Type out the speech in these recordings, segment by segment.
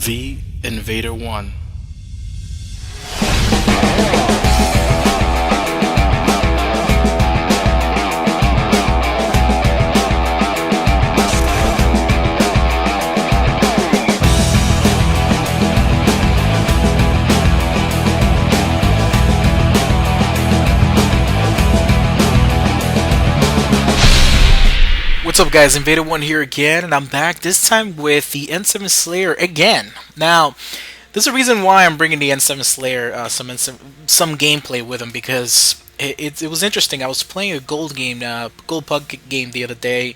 The Invader 1. What's up, guys? Invader 1 here again, and I'm back this time with the N7 Slayer again. Now, there's a reason why I'm bringing the N7 Slayer some gameplay with him, because it was interesting. I was playing a gold pug game the other day,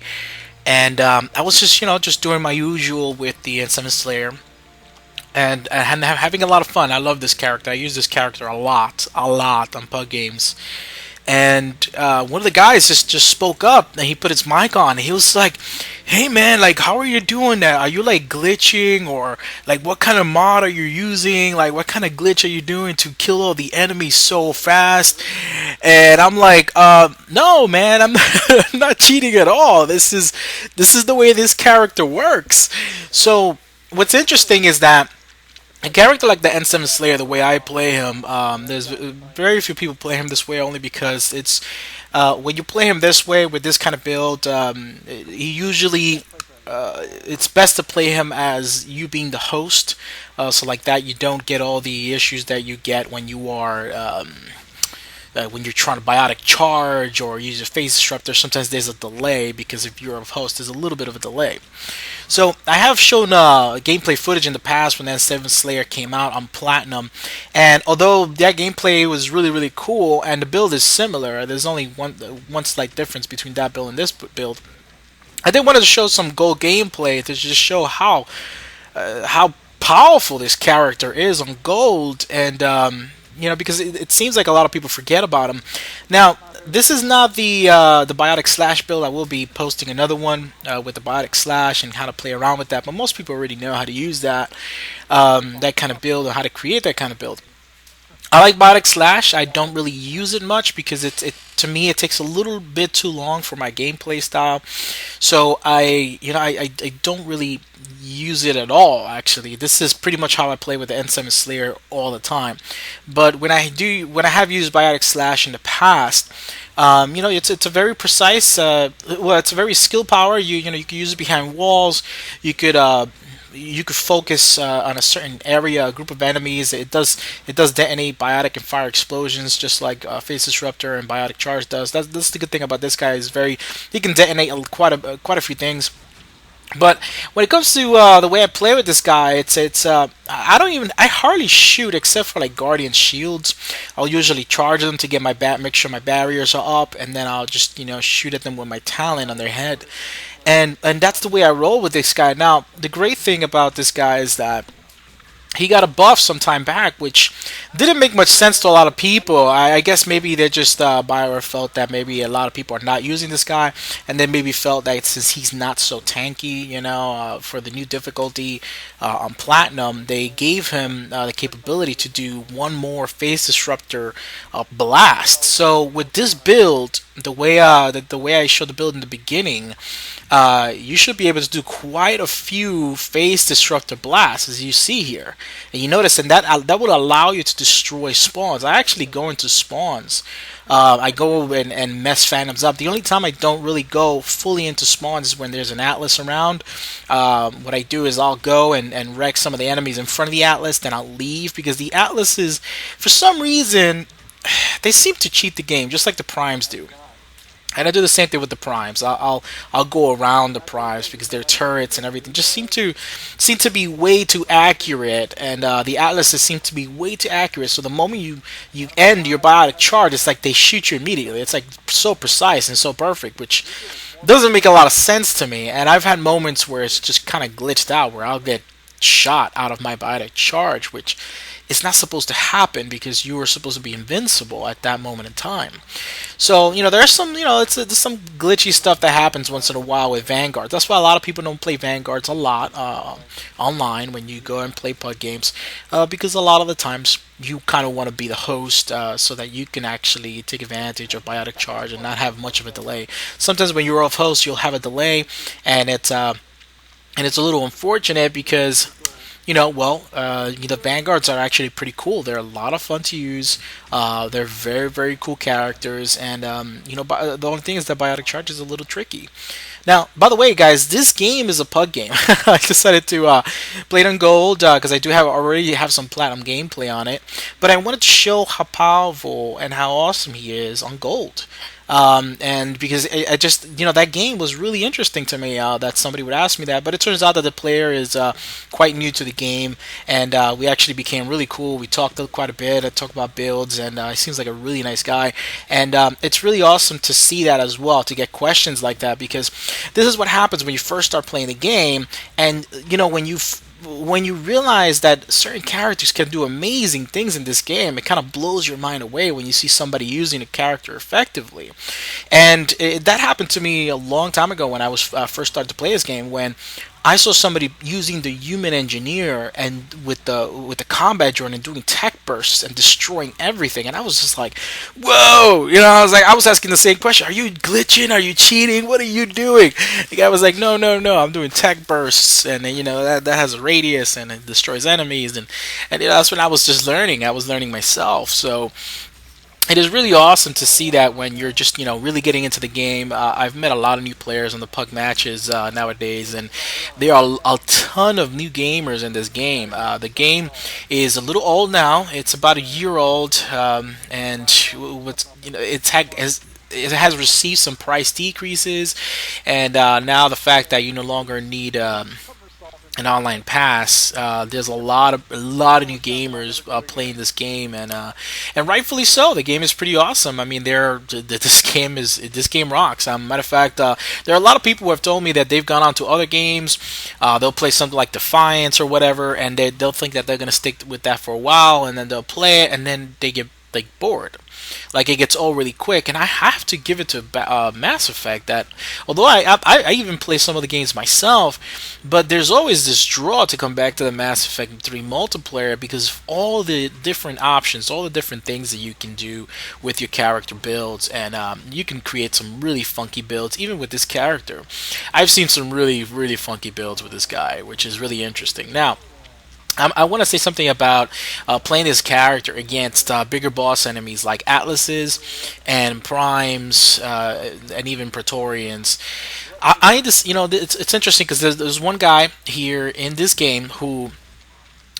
and I was just doing my usual with the N7 Slayer, and having a lot of fun. I love this character. I use this character a lot on pug games. And one of the guys just spoke up, and he put his mic on, and he was like, "Hey man, like, how are you doing that? Are you like glitching, or like what kind of mod are you using? Like, what kind of glitch are you doing to kill all the enemies so fast?" And I'm like, "No man, I'm not cheating at all. This is the way this character works." So what's interesting is that a character like the N7 Slayer, the way I play him, there's very few people play him this way, only because it's when you play him this way with this kind of build, he usually it's best to play him as you being the host, so like that you don't get all the issues that you get when you are when you're trying to biotic charge or use a phase disruptor. Sometimes there's a delay, because if you're a host, there's a little bit of a delay. So I have shown gameplay footage in the past when N7 Slayer came out on Platinum, and although that gameplay was really cool and the build is similar, there's only one slight difference between that build and this build. I did wanted to show some gold gameplay to just show how powerful this character is on gold, and because it seems like a lot of people forget about him. Now, this is not the biotic slash build. I will be posting another one with the biotic slash and how to play around with that, but most people already know how to use that kind of build, or how to create that kind of build. I like biotic slash. I don't really use it much because it to me it takes a little bit too long for my gameplay style. So I don't really use it at all. Actually, this is pretty much how I play with the N7 Slayer all the time. But when I have used biotic slash in the past, it's a very precise. It's a very skill power. You can use it behind walls. You could focus on a certain area, a group of enemies. It does detonate biotic and fire explosions, just like Phase Disruptor and Biotic Charge does. That's the good thing about this guy. He can detonate quite a few things. But when it comes to the way I play with this guy, I hardly shoot except for like Guardian Shields. I'll usually charge them to make sure my barriers are up, and then I'll just shoot at them with my talent on their head, and that's the way I roll with this guy. Now, the great thing about this guy is that he got a buff some time back, which didn't make much sense to a lot of people. I guess maybe they just Bioware felt that maybe a lot of people are not using this guy, and then maybe felt that since he's not so tanky, for the new difficulty on Platinum, they gave him the capability to do one more Phase Disruptor blast. So with this build, the way I showed the build in the beginning, you should be able to do quite a few Phase Disruptor blasts, as you see here. And you notice, and that would allow you to destroy spawns. I actually go into spawns. I go and mess phantoms up. The only time I don't really go fully into spawns is when there's an Atlas around. What I do is I'll go and wreck some of the enemies in front of the Atlas, then I'll leave, because the Atlas is, for some reason, they seem to cheat the game, just like the Primes do. And I do the same thing with the primes. I'll go around the primes, because their turrets and everything just seem to be way too accurate, and the atlases seem to be way too accurate. So the moment you end your biotic charge, it's like they shoot you immediately. It's like so precise and so perfect, which doesn't make a lot of sense to me. And I've had moments where it's just kind of glitched out, where I'll get shot out of my biotic charge, which is not supposed to happen, because you are supposed to be invincible at that moment in time. So there's some there's some glitchy stuff that happens once in a while with Vanguard. That's why a lot of people don't play Vanguards a lot online when you go and play pug games, because a lot of the times you kind of want to be the host, so that you can actually take advantage of biotic charge and not have much of a delay. Sometimes when you're off host, you'll have a delay, and it's a little unfortunate, because The Vanguards are actually pretty cool. They're a lot of fun to use. They're very, very cool characters, and the only thing is that Biotic Charge is a little tricky. Now, by the way, guys, this game is a pug game. I decided to play it on gold because I do have already have some platinum gameplay on it, but I wanted to show how powerful and how awesome he is on gold. And because I just, that game was really interesting to me, that somebody would ask me that. But it turns out that the player is quite new to the game, and we actually became really cool. We talked quite a bit. I talked about builds, and he seems like a really nice guy. And it's really awesome to see that as well, to get questions like that, because this is what happens when you first start playing the game, and when you realize that certain characters can do amazing things in this game, it kind of blows your mind away when you see somebody using a character effectively. And that happened to me a long time ago when I was first started to play this game, when I saw somebody using the human engineer and with the combat drone and doing tech bursts and destroying everything, and I was just like, "Whoa!" I was asking the same question: "Are you glitching? Are you cheating? What are you doing?" The guy was like, "No, no, no! I'm doing tech bursts, and that has a radius and it destroys enemies." And that's when I was just learning. I was learning myself, so it is really awesome to see that when you're just really getting into the game. I've met a lot of new players on the pug matches nowadays, and there are a ton of new gamers in this game. The game is a little old now; it's about a year old, and what's it has received some price decreases, and now the fact that you no longer need an online pass. There's a lot of new gamers playing this game, and rightfully so. The game is pretty awesome. I mean, this game rocks. Matter of fact, there are a lot of people who have told me that they've gone on to other games. They'll play something like Defiance or whatever, and they'll think that they're gonna stick with that for a while, and then they'll play it, and then they get like bored. Like, it gets old really quick, and I have to give it to Mass Effect that, although I even play some of the games myself, but there's always this draw to come back to the Mass Effect 3 multiplayer because of all the different options, all the different things that you can do with your character builds, and you can create some really funky builds even with this character. I've seen some really, really funky builds with this guy, which is really interesting. Now, I want to say something about playing this character against bigger boss enemies like Atlases and Primes and even Praetorians. I just, it's interesting because there's one guy here in this game who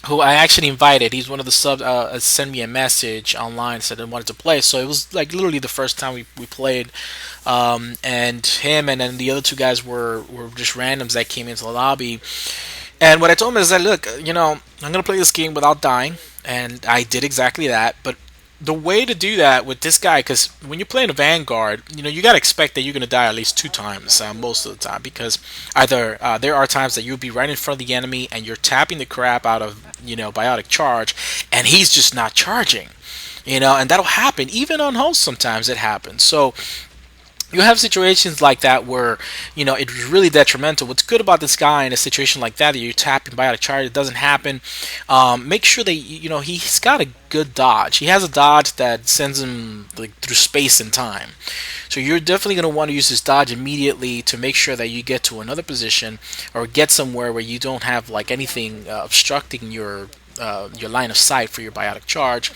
I actually invited. He's one of the subs. Sent me a message online, said I wanted to play. So it was like literally the first time we played, and him and then the other two guys were just randoms that came into the lobby. And what I told him is that, look, I'm gonna play this game without dying, and I did exactly that. But the way to do that with this guy, because when you're playing a Vanguard, you gotta expect that you're gonna die at least 2 times most of the time, because either there are times that you'll be right in front of the enemy and you're tapping the crap out of biotic charge, and he's just not charging, and that'll happen even on host. Sometimes it happens. So you have situations like that where it's really detrimental. What's good about this guy in a situation like that you're tapping by out of charge, it doesn't happen. Make sure that he's got a good dodge. He has a dodge that sends him like through space and time. So you're definitely going to want to use this dodge immediately to make sure that you get to another position or get somewhere where you don't have like anything obstructing your line of sight for your biotic charge,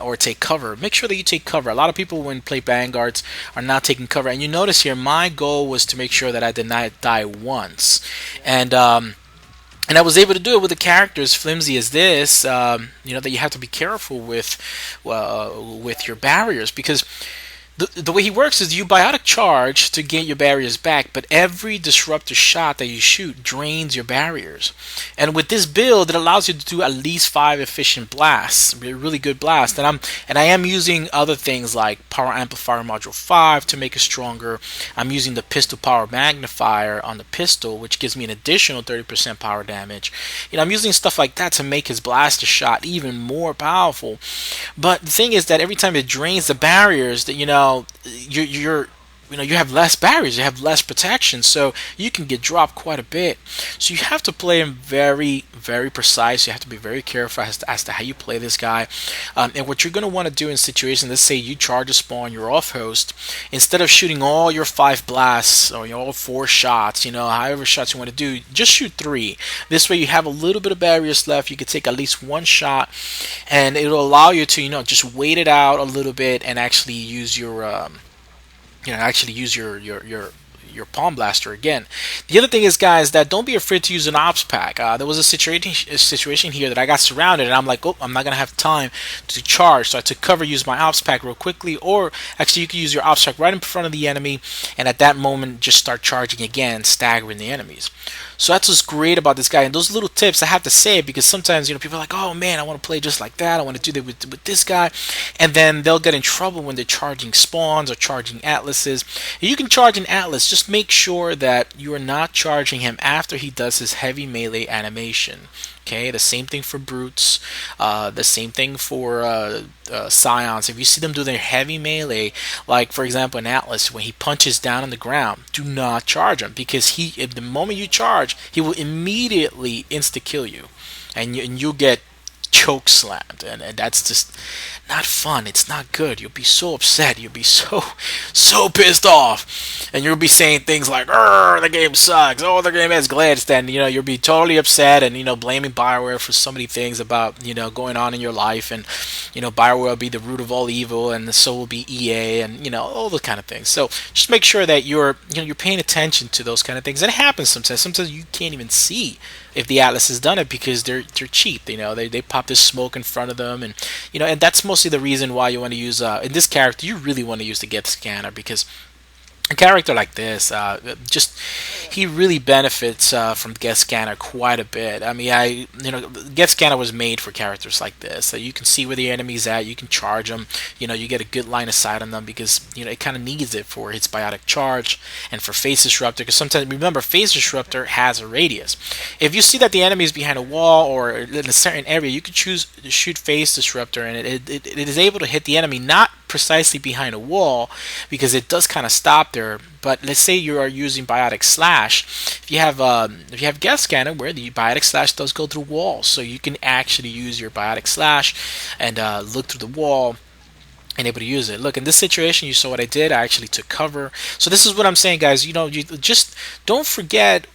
or take cover. Make sure that you take cover. A lot of people when play Vanguards are not taking cover, and you notice here my goal was to make sure that I did not die once, and I was able to do it with a character as flimsy as this. That you have to be careful with your barriers, because the way he works is you biotic charge to get your barriers back, but every disruptor shot that you shoot drains your barriers. And with this build, it allows you to do at least 5 efficient blasts, really good blasts. And I am using other things like Power Amplifier Module 5 to make it stronger. I'm using the Pistol Power Magnifier on the pistol, which gives me an additional 30% power damage. I'm using stuff like that to make his blaster shot even more powerful. But the thing is that every time it drains the barriers, that you're you have less barriers, you have less protection, so you can get dropped quite a bit. So you have to play him very, very precise. You have to be very careful as to how you play this guy. And what you're going to want to do in situations, let's say you charge a spawn, you're off host, instead of shooting all your 5 blasts or all 4 shots, however shots you want to do, just shoot 3. This way you have a little bit of barriers left. You can take at least 1 shot, and it'll allow you to just wait it out a little bit and actually use your your palm blaster again. The other thing is, guys, that don't be afraid to use an ops pack. There was a situation here that I got surrounded, and I'm like, oh, I'm not gonna have time to charge, so I took cover, use my ops pack real quickly, or actually you can use your ops pack right in front of the enemy, and at that moment just start charging again, staggering the enemies. So that's what's great about this guy. And those little tips, I have to say it because sometimes people are like, oh man, I want to play just like that. I want to do that with this guy, and then they'll get in trouble when they're charging spawns or charging atlases. You can charge an atlas. Just make sure that you are not charging him after he does his heavy melee animation. Okay, the same thing for brutes, the same thing for scions. If you see them do their heavy melee, like for example an atlas, when he punches down on the ground, do not charge him, because if the moment you charge, he will immediately insta kill you, and you'll get choke slammed, and that's just not fun. It's not good. You'll be so upset. You'll be so pissed off, and you'll be saying things like, "The game sucks. Oh, the game has glitched," and you'll be totally upset, and blaming Bioware for so many things about going on in your life, and Bioware will be the root of all evil, and so will be EA, and all those kind of things. So just make sure that you're paying attention to those kind of things. And it happens sometimes. Sometimes you can't even see if the Atlas has done it because they're cheap. They pop this smoke in front of them, and that's mostly the reason why you want to use in this character. You really want to use the get scanner, because a character like this, just he really benefits from Get Scanner quite a bit. I mean, Get Scanner was made for characters like this. So you can see where the enemy's at. You can charge them. You get a good line of sight on them because it kind of needs it for its biotic charge and for Phase Disruptor. Because sometimes, remember, Phase Disruptor has a radius. If you see that the enemy is behind a wall or in a certain area, you can choose to shoot Phase Disruptor, and it is able to hit the enemy not precisely behind a wall, because it does kind of stop there. But let's say you are using Biotic Slash. If you have Get Scanner, where the Biotic Slash does go through walls, so you can actually use your Biotic Slash and look through the wall and able to use it. Look, in this situation, you saw what I did. I actually took cover. So this is what I'm saying, guys. You just don't forget.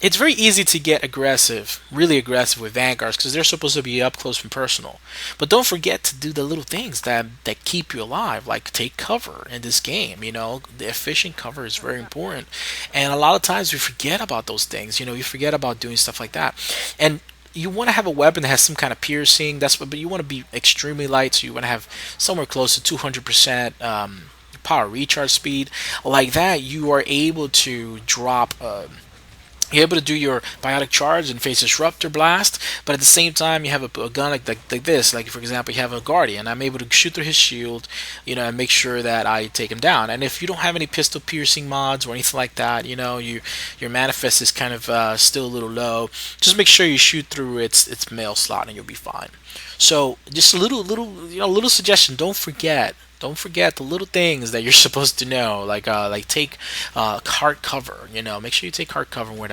It's very easy to get aggressive, really aggressive with Vanguards, because they're supposed to be up close and personal. But don't forget to do the little things that keep you alive, like take cover in this game. The efficient cover is very important. And a lot of times we forget about those things. You forget about doing stuff like that. And you want to have a weapon that has some kind of piercing. But you want to be extremely light, so you want to have somewhere close to 200% power recharge speed. Like that, you are able to drop. You're able to do your biotic charge and Phase Disruptor blast, but at the same time you have a gun like this. Like for example, you have a Guardian. I'm able to shoot through his shield, and make sure that I take him down. And if you don't have any pistol piercing mods or anything like that, your manifest is kind of still a little low. Just make sure you shoot through its mail slot, and you'll be fine. So just a little suggestion. Don't forget the little things that you're supposed to know, like take heart cover. Make sure you take heart cover when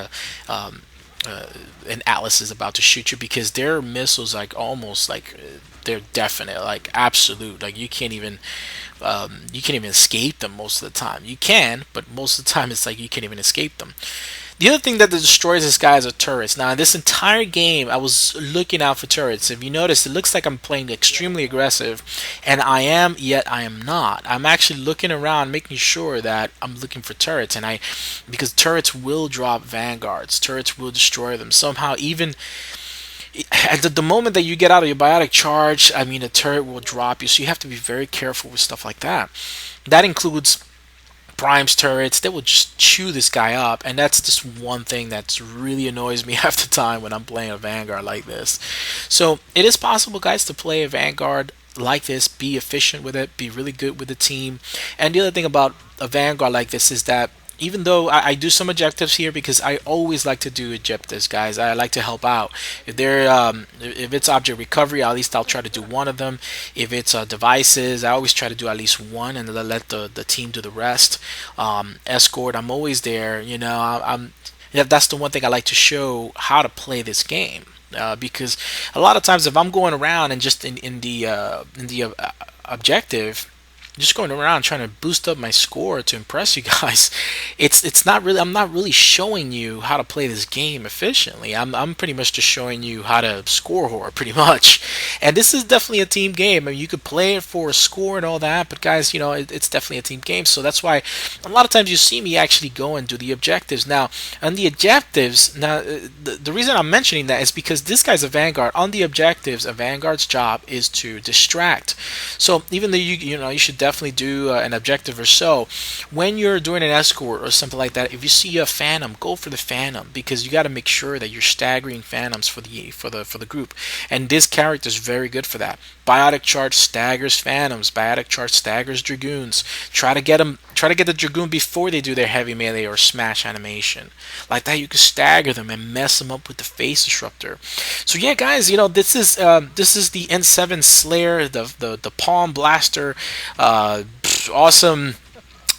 an Atlas is about to shoot you, because their missiles almost they're definite, absolute. You can't even escape them most of the time. You can, but most of the time it's you can't even escape them. The other thing that destroys this guy is turrets. Now, in this entire game, I was looking out for turrets. If you notice, it looks like I'm playing extremely aggressive, and I am, yet I am not. I'm actually looking around, making sure that I'm looking for turrets, because turrets will drop vanguards. Turrets will destroy them somehow. Even at the moment that you get out of your biotic charge, a turret will drop you. So you have to be very careful with stuff like that. That includes Prime's turrets. They will just chew this guy up, and that's just one thing that really annoys me half the time when I'm playing a Vanguard like this. So it is possible, guys, to play a Vanguard like this, be efficient with it, be really good with the team. And the other thing about a Vanguard like this is that even though I do some objectives here because I always like to do objectives, guys. I like to help out. If it's object recovery, at least I'll try to do one of them. If it's devices, I always try to do at least one, and let the team do the rest. Escort, I'm always there. That's the one thing I like to show how to play this game. Because a lot of times if I'm going around and just in the objective, just going around trying to boost up my score to impress you guys, it's not really, I'm not really showing you how to play this game efficiently. I'm pretty much just showing you how to score whore pretty much. And this is definitely a team game. I mean, you could play it for a score and all that, but guys, it's definitely a team game. So that's why a lot of times you see me actually go and do the objectives. Now on the objectives, the reason I'm mentioning that is because this guy's a Vanguard. On the objectives, a Vanguard's job is to distract. So even though you should definitely do an objective or so, when you're doing an escort or something like that, if you see a phantom, go for the phantom, because you got to make sure that you're staggering phantoms for the group. And this character is very good for that. Biotic charge staggers phantoms. Biotic charge staggers dragoons. Try to get the dragoon before they do their heavy melee or smash animation. Like that, you can stagger them and mess them up with the face disruptor. So yeah, guys, this is the N7 Slayer, the Palm Blaster, awesome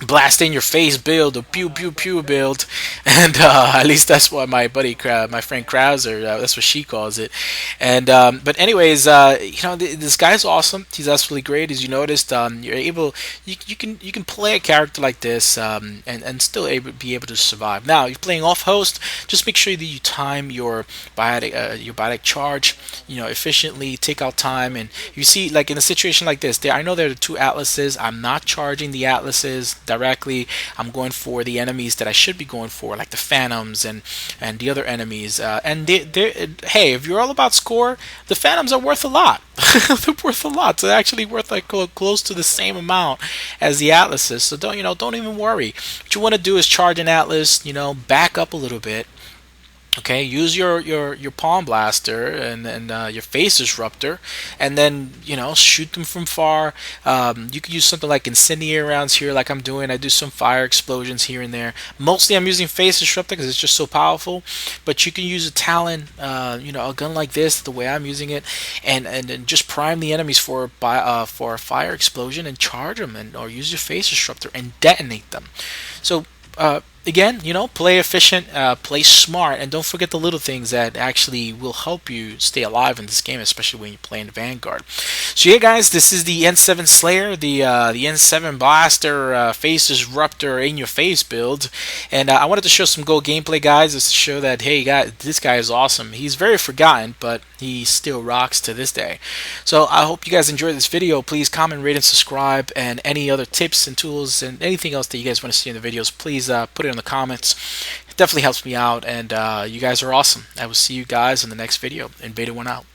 blast in your face build, or pew pew pew build. And at least that's what my my friend Krauser, that's what she calls it. And but anyways, this guy's awesome. He's absolutely great. As you noticed, you can play a character like this, and still be able to survive. Now, if you're playing off host, just make sure that you time your biotic charge, efficiently. Take out time, and you see, like in a situation like this, I know there are two atlases. I'm not charging the atlases directly. I'm going for the enemies that I should be going for, like the phantoms and the other enemies. Hey, if you're all about score, the phantoms are worth a lot. They're worth a lot. They're actually worth like close to the same amount as the atlases. So don't even worry. What you want to do is charge an atlas. Back up a little bit. Okay, use your palm blaster and your face disruptor, and then shoot them from far. You can use something like incendiary rounds here, like I'm doing. I do some fire explosions here and there. Mostly, I'm using face disruptor because it's just so powerful. But you can use a Talon, a gun like this, the way I'm using it, and just prime the enemies for a fire explosion and charge them, or use your face disruptor and detonate them. So. Again, play efficient, play smart, and don't forget the little things that actually will help you stay alive in this game, especially when you're playing Vanguard. So yeah, guys, this is the N7 Slayer, the N7 Blaster Face Disruptor in your face build, and I wanted to show some Go gameplay, guys, just to show that, hey, guys, this guy is awesome. He's very forgotten, but he still rocks to this day. So I hope you guys enjoyed this video. Please comment, rate, and subscribe, and any other tips and tools and anything else that you guys want to see in the videos, please put it in the comments. It definitely helps me out, and you guys are awesome. I will see you guys in the next video. Invader 1 out.